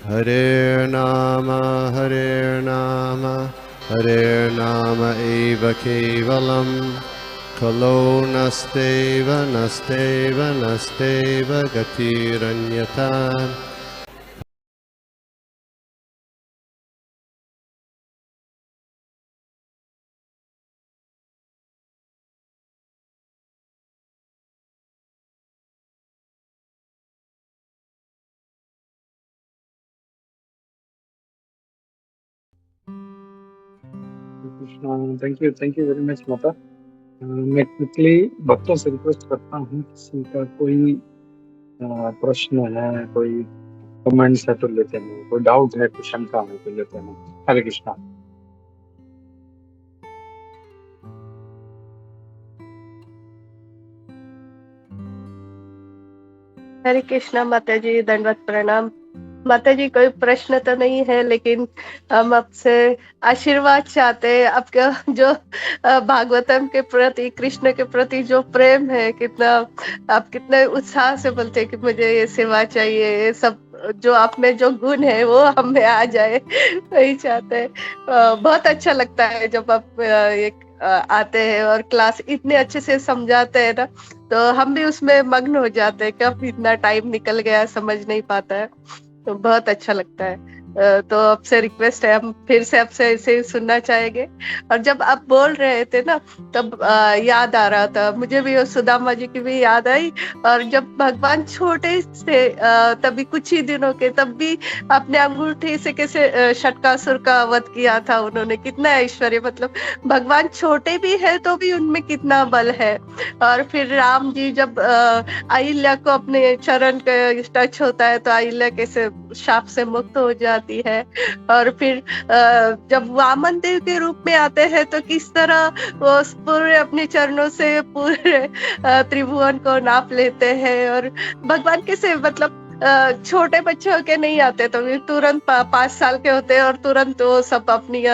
Hare Nama eva kevalam, kalo nasteva nasteva nasteva gatiranyata. Krishna, thank you very much माता। मैं quickly भक्तों से request करता हूँ, किसी का कोई प्रश्न है, कोई कमेंट्स है तो लेते हैं, कोई डाउट है, कोई शंका है तो लेते हैं। हरे कृष्णा। हरे कृष्णा माता जी, दंडवत प्रणाम। माता जी कोई प्रश्न तो नहीं है, लेकिन हम आपसे आशीर्वाद चाहते हैं। आपका जो भागवतम के प्रति, कृष्ण के प्रति जो प्रेम है, कितना आप कितने उत्साह से बोलते हैं कि मुझे ये सेवा चाहिए, ये सब जो आप में जो गुण है वो हम में आ जाए, वही चाहते हैं। बहुत अच्छा लगता है जब आप आते हैं और क्लास इतने अच्छे से समझाते हैं ना, तो हम भी उसमें मग्न हो जाते हैं। कब इतना टाइम निकल गया समझ नहीं पाता है, तो बहुत अच्छा लगता है। तो आपसे रिक्वेस्ट है, हम फिर से आपसे ऐसे ही सुनना चाहेंगे। और जब आप बोल रहे थे ना, तब याद आ रहा था मुझे भी, और सुदामा जी की भी याद आई। और जब भगवान छोटे से तभी कुछ ही दिनों के, तब भी अपने अंगूठे से कैसे षटकासुर का वध किया था उन्होंने। कितना ऐश्वर्य, मतलब भगवान छोटे भी है तो भी उनमें कितना बल है। और फिर राम जी जब अहिल्या को अपने चरण का टच होता है तो अहिल्या कैसे शाप से मुक्त हो जाती है। और फिर जब वामन देव के रूप में आते हैं तो किस तरह वो पूरे अपने चरणों से पूरे त्रिभुवन को नाप लेते हैं। और भगवान कैसे, मतलब छोटे बच्चे होके नहीं आते, तो वे तुरंत 5 साल के होते हैं और तुरंत वो सब अपनी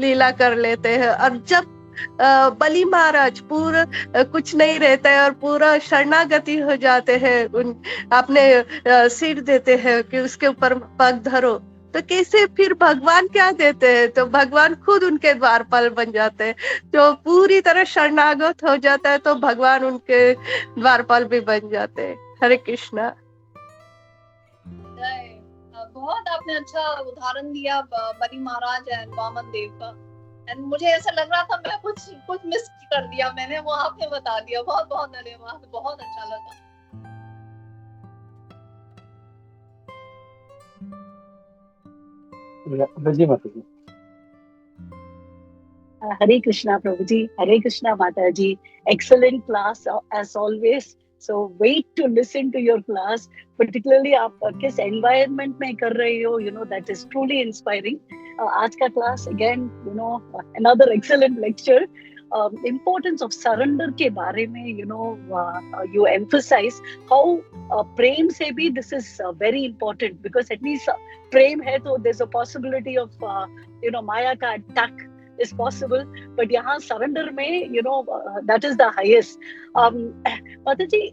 लीला कर लेते हैं। और जब बलि महाराज पूरा कुछ नहीं रहता है और पूरा शरणागति हो जाते हैं, उन अपने सिर देते हैं कि उसके ऊपर पग धरो, तो कैसे फिर भगवान क्या देते हैं, तो भगवान खुद उनके द्वारपाल बन जाते हैं। जो पूरी तरह शरणागत हो जाता है तो भगवान उनके द्वारपाल भी बन जाते हैं। हरे कृष्णा। बहुत आपने अच्छा उदाहरण दिया बलि महाराज एंड वामन देव का। एंड मुझे ऐसा लग रहा था मैं कुछ मिस कर दिया मैंने, वो आपने बता दिया। बहुत बहुत धन्यवाद, बहुत अच्छा लगा। रजी माता जी। Hare Krishna, Prabhuji. Hare Krishna, Mataji. Excellent class as always. So wait to listen to your class. Particularly आप किस environment में कर रहे हो, that is truly inspiring. आज का class again, another excellent lecture. Importance of surrender के बारे में, you emphasize how प्रेम से भी this is very important, because at least प्रेम है तो there's a possibility of माया का attack is possible, but यहाँ surrender में that is the highest. Mataji,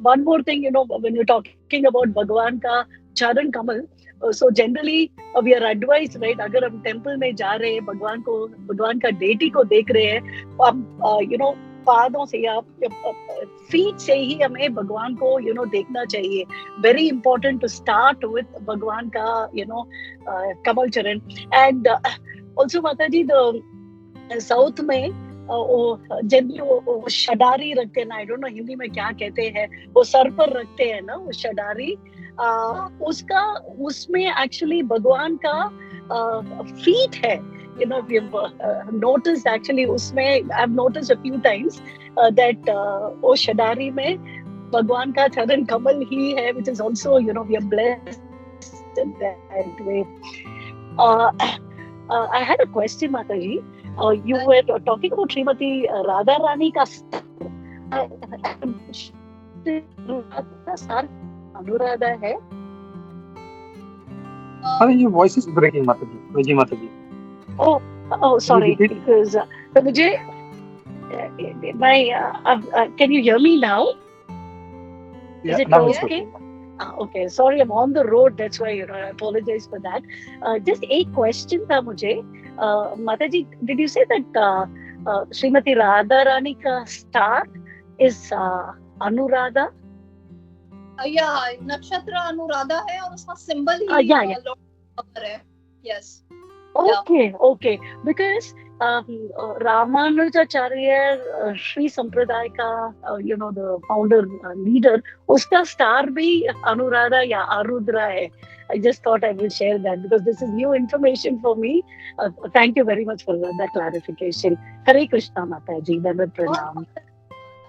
one more thing, when you're talking about Bhagwan का charan kamal, so generally we are advised, right, अगर हम temple में जा रहे हैं, भगवान का deity को देख रहे हैं, हम पादों से या feet से ही हमें भगवान को देखना चाहिए. Very important to start with भगवान का कमल चरण. And also Mataji, the south में जनरली वो शडारी रखते हैं ना, आई डोंट नो हिंदी में क्या कहते हैं, वो सर पर रखते हैं ना वो शडारी, उसमें एक्चुअली भगवान का फीट है. we have noticed actually उसमें I've noticed a few times that वो शडारी में भगवान का चरण कमल ही है, which is also we are blessed in that way. I had a question, Mataji. You were talking about Srimati Radha Rani ka Anuradha hai. Your voice is breaking, Mataji. Riji Mataji. Oh, sorry. Because मुझे can you hear me now? Is it now okay? Okay, sorry, I'm on the road. That's why, you know, I apologize for that. Just एक question था मुझे. माता जी, did you say that Shrimati Radha Rani का star is Anuradha? या नक्षत्र अनुराधा है और उसका सिंबल ही Yeah, yeah. लॉर्ड है. Yes. Okay, okay. Because Ramanujacharya, Sri Sampradaya ka, you know, the founder, leader, uska star bhi Anuradha ya Arudra hai. I just thought I will share that because this is new information for me. Thank you very much for that clarification. Hare Krishna Mata ji, Dandavat Pranam.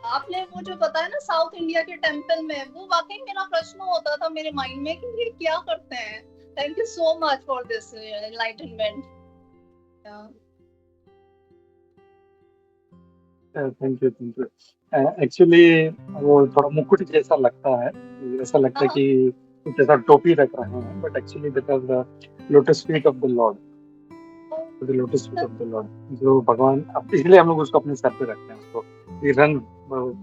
आपने वो जो बताया ना south India के temple में, वो वाकई मेरा प्रश्न होता था मेरे माइंड में कि ये क्या करते हैं. Thank you so much for this enlightenment. Thank you. Actually वो थोड़ा मुकुट जैसा लगता है, ऐसा लगता है कि कुछ ऐसा टोपी रख रहे हैं, but actually that is the lotus feet of the Lord. The lotus feet of the Lord जो भगवान, इसलिए हम लोग उसको अपने सर पे रखते हैं. उसको ये रंग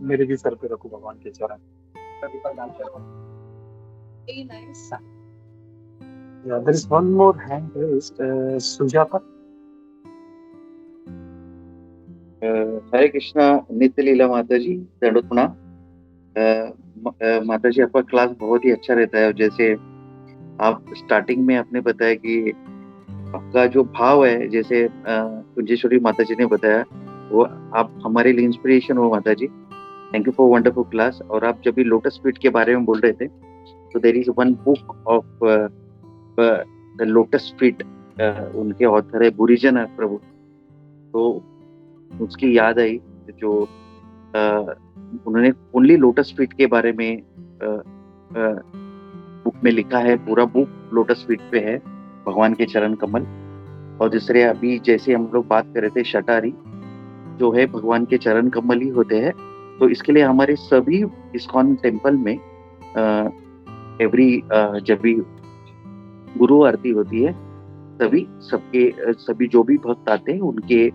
मेरे भी सर पे रखो भगवान के चरण. Very nice. Yeah, there is one more hand raised, Sujata. हरे कृष्णा. नित्य लीला माता जी, दंडवत प्रणाम. माता जी, आपका क्लास बहुत ही अच्छा रहता है. जैसे आप स्टार्टिंग में आपने बताया कि आपका जो भाव है, जैसे कुंजेश्वरी माता जी ने बताया, वो आप हमारे लिए इंस्पिरेशन हो माता जी. Thank you for wonderful class. और आप जब भी लोटस फीट के बारे में बोल रहे थे, तो there is one book of the lotus feet. उनके ऑथर है बुरीजन प्रभु. तो उसकी याद आई जो उन्होंने ओनली लोटस फीट के बारे में बुक में लिखा है. पूरा बुक लोटस फीट पे है, भगवान के चरण कमल. और दूसरे अभी जैसे हम लोग बात कर रहे थे, शटारी जो है भगवान के चरण कमल ही होते हैं. तो इसके लिए हमारे सभी इस्कॉन टेम्पल में एवरी जब भी गुरु आरती होती है, तभी सभी जो भी भक्त आते हैं उनके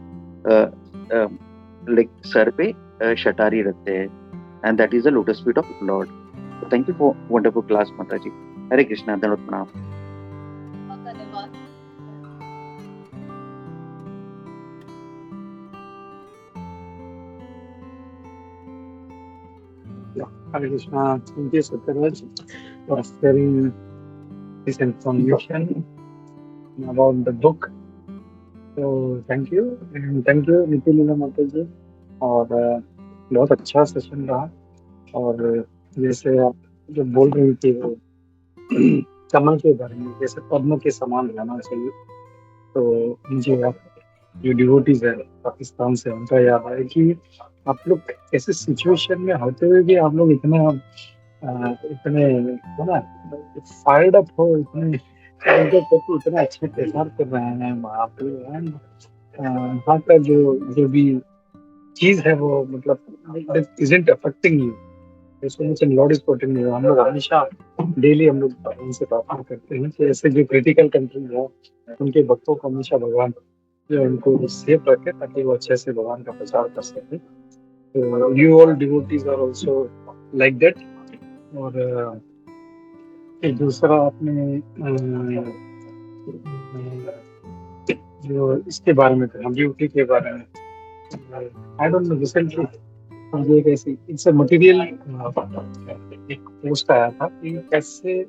सर पे शटारी रखते हैं. And that is the lotus feet of Lord. Thank you for wonderful class माता जी. हरे कृष्णा. दंडवत प्रणाम. धन्यवाद. Hare Krishna. Thank you, Satyaraj, for sharing this information about the book. So thank you, and thank you नित्य लीला माता जी. और बहुत अच्छा session रहा. और जैसे आप जो बोल रही थी वो कमल के बारे में, जैसे पद्म के समान रहना चाहिए, तो मुझे आप जो डिवोटीज है पाकिस्तान से, उनका याद आया कि आप लोग ऐसे सिचुएशन में होते हुए भी आप लोग इतने हो ना फायर्ड अप हो, इतने उनके प्रति इतना अच्छे व्यवहार कर रहे हैं. वहाँ पे वहाँ का जो भी चीज है वो मतलब isn't affecting you. जैसे लॉर्ड इज प्रोटेक्टिंग यू. हम लोग हमेशा डेली हम लोग उनसे प्रार्थना करते हैं कि ऐसे जो क्रिटिकल कंट्री है उनके भक्तों को हमेशा भगवान जो उनको सेफ रखे, ताकि वो अच्छे से भगवान का प्रचार कर सके. तो you all devotees are also like that. और एक दूसरा आपने जो इसके बारे में कहा, ब्यूटी के बारे में, आई डोंट नो, रिसेंटली मुझे एक ऐसी इट्स अ मटेरियल एक पोस्ट आया था कि कैसे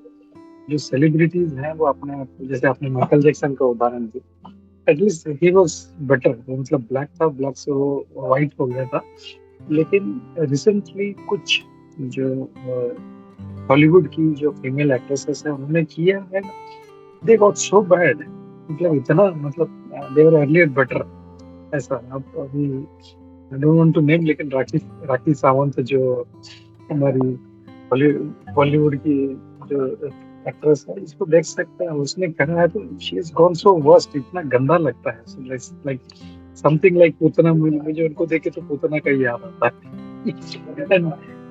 जो सेलिब्रिटीज हैं वो अपने, जैसे आपने माइकल जैक्सन का उदाहरण दिया, एटलीस्ट ही वाज बेटर. मतलब ब्लैक था, ब्लैक से वो वाइट हो गया था. लेकिन रिसेंटली कुछ जो हॉलीवुड की जो फीमेल एक्ट्रेसेस हैं उन्होंने किया है, दे गॉट सो बैड. मतलब इतना, मतलब दे वर अर्लियर बेटर ऐसा. अब अभी I don't want to name, लेकिन राखी सावंत जो हमारी बॉलीवुड की जो एक्ट्रेस है, इसको देख सकते हैं. उसने कहा है तो she is gone so worst. इतना गंदा लगता है. So like something like Putana. मुझे उनको देखे तो पूतना का ही याद आता है.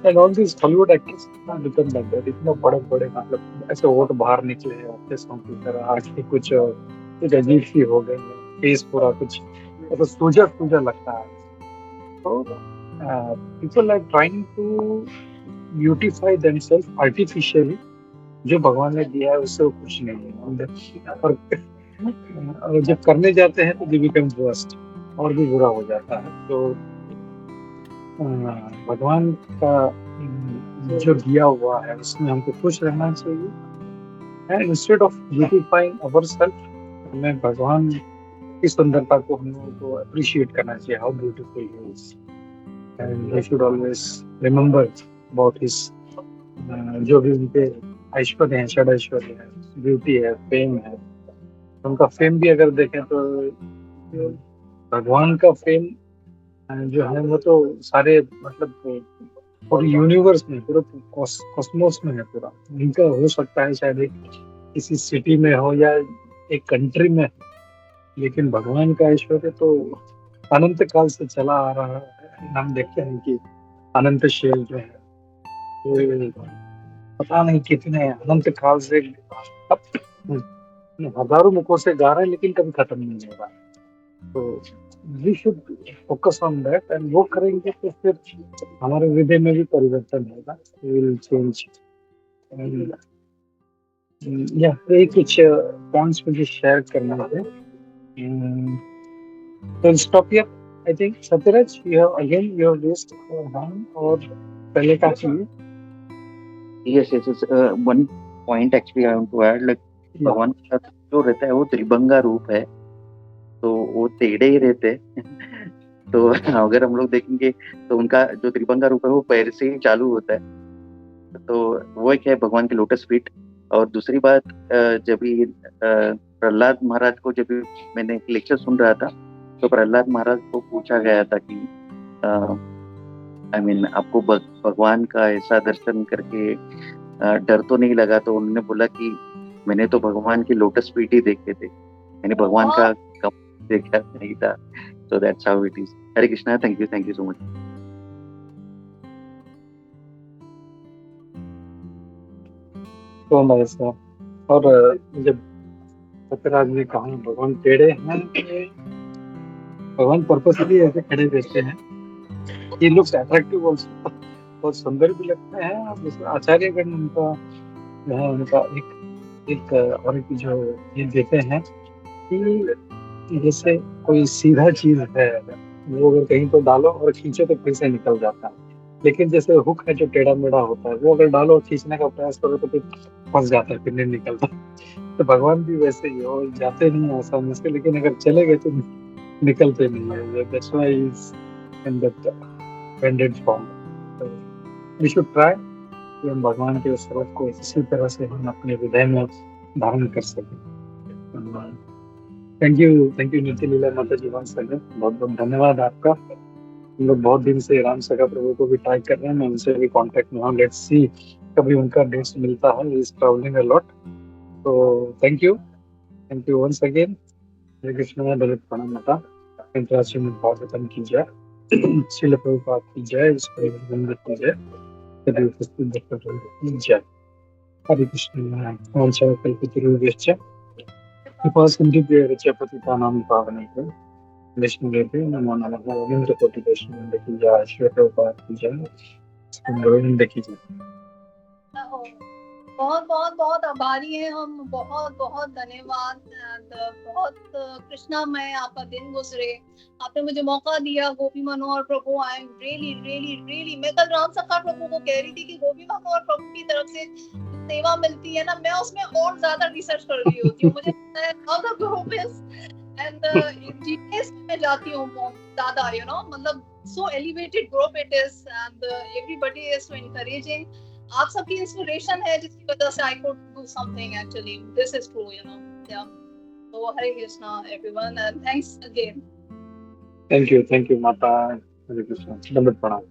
And all this Hollywood actress become like that. इतना बड़े मतलब ऐसे होठ बाहर निकले एक्ट्रेसों की तरह, आंखें कुछ अजीब सी हो गई, फेस पूरा कुछ ऐसा सूजा लगता है. So people are trying to beautify themselves artificially जो भगवान ने दिया है उससे वो खुश नहीं है। और जब करने जाते हैं तो दे बिकम वर्स्ट, और भी बुरा हो जाता है। तो भगवान का जो दिया हुआ है उसमें हमको खुश रहना चाहिए, and instead of beautifying ourself, हमें भगवान की सुंदरता को हम लोगों को अप्रिशिएट करना चाहिए, how beautiful he is, and we should always remember about his, जो भी उनके ऐश्वर्य है, षड ऐश्वर्य है, ब्यूटी है, फेम है। उनका फेम भी अगर देखें तो भगवान का फेम जो है वो तो सारे मतलब पूरे यूनिवर्स में, पूरे कॉस्मोस में है पूरा। उनका हो सकता है शायद एक किसी सिटी में हो या एक कंट्री में, लेकिन भगवान का ऐश्वर्य तो अनंत काल से चला आ रहा है। हम देखते हैं कि अनंत शेर जो है वो पता नहीं कितने अनंत काल से अब हजारों मुखों से गा रहे हैं, लेकिन कभी खत्म नहीं होगा। तो we should focus on that, and वो करेंगे तो फिर हमारे हृदय में भी परिवर्तन होगा, विल चेंज। या यही कुछ पॉइंट्स मुझे शेयर करने थे। तो stop here, I think. Sathyaraj, you have again your rest hand, और पहले का चाहिए। Yes, yes, yes. One point actually I want to add, like भगवान का जो रहता है वो त्रिभंगा रूप है, तो वो टेढ़े ही रहते हैं। तो अगर हम लोग देखेंगे तो उनका जो त्रिभंगा रूप है वो पैर से ही चालू होता है। तो वो एक है भगवान के लोटस फीट। और दूसरी बात, जब भी प्रहलाद महाराज को, जब भी मैंने एक लेक्चर सुन रहा था, तो प्रहलाद महाराज को पूछा गया था कि आपको भगवान का ऐसा दर्शन करके डर तो नहीं लगा? तो उन्होंने बोला कि मैंने तो भगवान की लोटस फीट ही देखे थे, मैंने भगवान का कम देखा नहीं था। So that's how it is. Hare Krishna, thank you so much. तो नाइस। और जब सत्यराज ने कहा भगवान टेढ़े हैं, भगवान पर्पसली ऐसे खड़े रहते हैं, ये लुक्स अट्रैक्टिव ऑल्सो, बहुत सुंदर भी लगते हैं। और आचार्यगण उनका जो है उनका एक और एक जो ये देते हैं कि जैसे कोई सीधा चीज है, वो अगर कहीं पर डालो और खींचो तो फिर से निकल जाता है, लेकिन जैसे हुक है जो टेढ़ा मेढ़ा होता है, वो अगर डालो और खींचने का प्रयास करो तो फिर फंस जाता है, फिर नहीं निकलता। तो भगवान भी वैसे ही हो, जाते नहीं है आसानी से, लेकिन अगर चले गए तो निकलते नहीं है। That's why he's in that bended form. So we should try कि हम भगवान के स्वरूप को इसी तरह से हम अपने हृदय में धारण कर सकें। थैंक यू नित्य लीला माता जी, वंस अगेन बहुत बहुत धन्यवाद आपका। हम लोग बहुत दिन से राम सखा प्रभु को भी ट्राई कर रहे हैं, मैं उनसे भी कांटेक्ट में हूँ। लेट्स सी कभी उनका डेट्स मिलता है, he is travelling a lot. तो थैंक यू वंस अगेन। हरे कृष्ण, दलित प्रणाम माता, श्रीमद् भागवतम की जय, श्रील प्रभुपाद की जय, इस की जय, सभी उपस्थित भक्तों की जय। हरे कृष्ण। कल्पतरुभ्यश्च कृपा सिन्धुभ्यश्च पतितानां पावनेभ्यो वैष्णवेभ्यो नमो नमः। रवींद्र कोटि वैष्णव की जय, श्री प्रभुपाद की जय, गोविंद की जय। बहुत बहुत बहुत आभारी हैं हम, बहुत बहुत धन्यवाद। बहुत कृष्णामय आपका दिन गुजरे, आपने मुझे मौका दिया। Gopi Manohar Prabhu, I am really really really, मैं कल राम सखा प्रभु को कह रही थी कि गोपी मनोहर प्रभु की तरफ से सेवा मिलती है ना, मैं उसमें और ज्यादा रिसर्च कर रही होती हूँ। मुझे पता है how the group is, and GPS में जाती हूँ ज्यादा, यू नो, मतलब so elevated group it is, and everybody is so encouraging. आप सबकी इंस्पिरेशन है जिसकी वजह से I could do something, actually this is true, you know. या तो Hare Krishna everyone, and thanks again. Thank you माता। हरे कृष्ण, दंडवत प्रणाम।